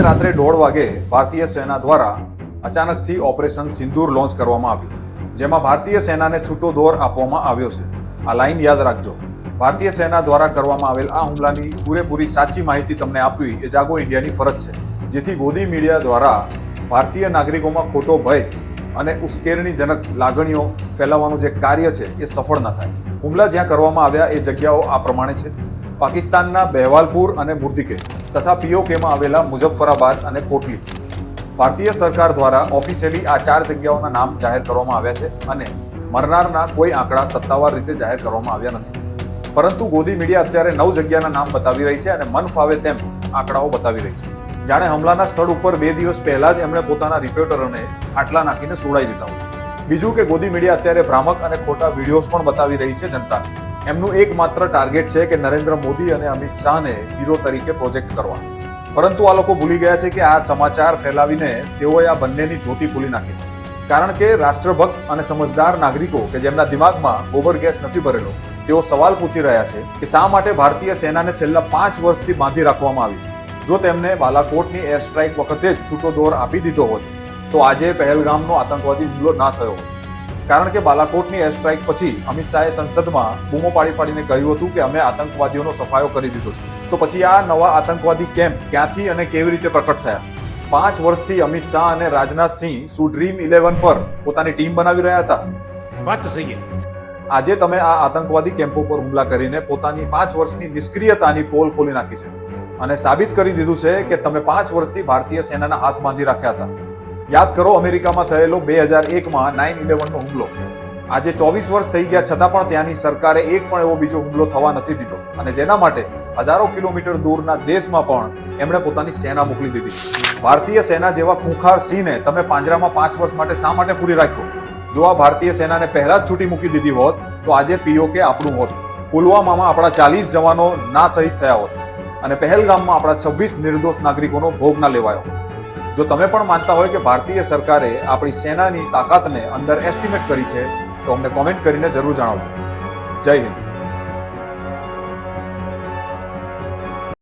રાત્રે 1:30 વાગે ભારતીય સેના દ્વારા અચાનકથી ઓપરેશન સિંદૂર લોન્ચ કરવામાં આવ્યું, જેમાં ભારતીય સેનાને છૂટો દોર આપવામાં આવ્યો છે. આ લાઈન યાદ રાખજો. ભારતીય સેના દ્વારા કરવામાં આવેલ આ હુમલાની પૂરેપૂરી સાચી માહિતી તમને આપવી એ જાગો ઇન્ડિયાની ફરજ છે, જેથી ગોદી મીડિયા દ્વારા ભારતીય નાગરિકોમાં ખોટો ભય અને ઉશ્કેરણીજનક લાગણીઓ ફેલાવવાનું જે કાર્ય છે એ સફળ ન થાય. હુમલા જ્યાં કરવામાં આવ્યા એ જગ્યાઓ આ પ્રમાણે છે: પાકિસ્તાનના બહેવાલપુર અને મુર્દિકે તથા પીઓકેમાં આવેલા મુઝફ્ફરાબાદ અને કોટલી. ભારતીય સરકાર દ્વારા ઓફિશિયલી આ 4 જગ્યાઓના નામ જાહેર કરવામાં આવ્યા છે અને મરનારના કોઈ આંકડા સત્તાવાર રીતે જાહેર કરવામાં આવ્યા નથી. પરંતુ ગોદી મીડિયા અત્યારે 9 જગ્યાના નામ બતાવી રહી છે અને મન ફાવે તેમ આંકડાઓ બતાવી રહી છે, જાણે હમલાના સ્થળ ઉપર 2 દિવસ પહેલા જ એમણે પોતાના રિપોર્ટરોને ખાટલા નાખીને સુવડાવી દીધા હોય. બીજું કે ગોદી મીડિયા અત્યારે ભ્રામક અને ખોટા વિડીયોઝ પણ બતાવી રહી છે જનતાને. એમનું એકમાત્ર ટાર્ગેટ છે કે નરેન્દ્ર મોદી અને અમિત શાહને હીરો તરીકે પ્રોજેક્ટ કરવા. પરંતુ આ લોકો ભૂલી ગયા છે કે આ સમાચાર ફેલાવીને તેઓએ આ બંનેની ધોતી ખોલી નાખી છે. કારણ કે રાષ્ટ્રભક્ત અને સમજદાર નાગરિકો કે જેમના દિમાગમાં ગોબર ગેસ નથી ભરેલો, તેઓ સવાલ પૂછી રહ્યા છે કે શા માટે ભારતીય સેનાને છેલ્લા 5 વર્ષથી બાંધી રાખવામાં આવી. જો તેમને બાલાકોટની એર સ્ટ્રાઇક વખતે જ છૂટો દોર આપી દીધો હોત તો આજે પહેલગામનો આતંકવાદી હુમલો ના થયો હોત. કારણ કે બાલાકોટની એર સ્ટ્રાઇક પછી અમિત શાહે સંસદમાં બૂમો પાડીને કહ્યું હતું કે અમે આતંકવાદીઓનો સફાયો કરી દીધો છે. તો પછી આ નવા આતંકવાદી કેમ્પ ક્યાંથી અને કેવી રીતે પ્રકટ થયા? 5 વર્ષથી અમિત શાહ અને રાજનાથસિંહ શું ડ્રીમ 11 પર પોતાની ટીમ બનાવી રહ્યા હતા? વાત તો સહી છે. આજે તમે આ આતંકવાદી કેમ્પો પર હુમલા કરીને પોતાની 5 વર્ષની નિષ્ક્રિયતાની પોલ ખોલી નાખી છે અને સાબિત કરી દીધું છે કે તમે 5 વર્ષથી ભારતીય સેનાના હાથ બાંધી રાખ્યા હતા. યાદ કરો અમેરિકામાં થયેલો 2001માં 9/11નો હુમલો. આજે 24 વર્ષ થઈ ગયા છતાં પણ ત્યાંની સરકારે એક પણ એવો બીજો હુમલો થવા નથી દીધો અને જેના માટે હજારો કિલોમીટર દૂરના દેશમાં પણ એમણે પોતાની સેના મોકલી દીધી. ભારતીય સેના જેવા ખૂંખાર સિંહને તમે પાંજરામાં 5 વર્ષ માટે શા માટે પૂરી રાખ્યો? જો આ ભારતીય સેનાને પહેલા જ છૂટી મૂકી દીધી હોત તો આજે પીઓકે આપણું હોત, પુલવામામાં આપણા 40 જવાનો ના શહીદ થયા હોત અને પહેલગામમાં આપણા 26 નિર્દોષ નાગરિકોનો ભોગ ના લેવાયો હોત. જો તમે પણ માનતા હોય કે ભારતીય સરકારે આપણી સેનાની તાકાતને અંડર એસ્ટિમેટ કરી છે તો અમને કોમેન્ટ કરીને જરૂર જણાવજો. જય હિન્દ.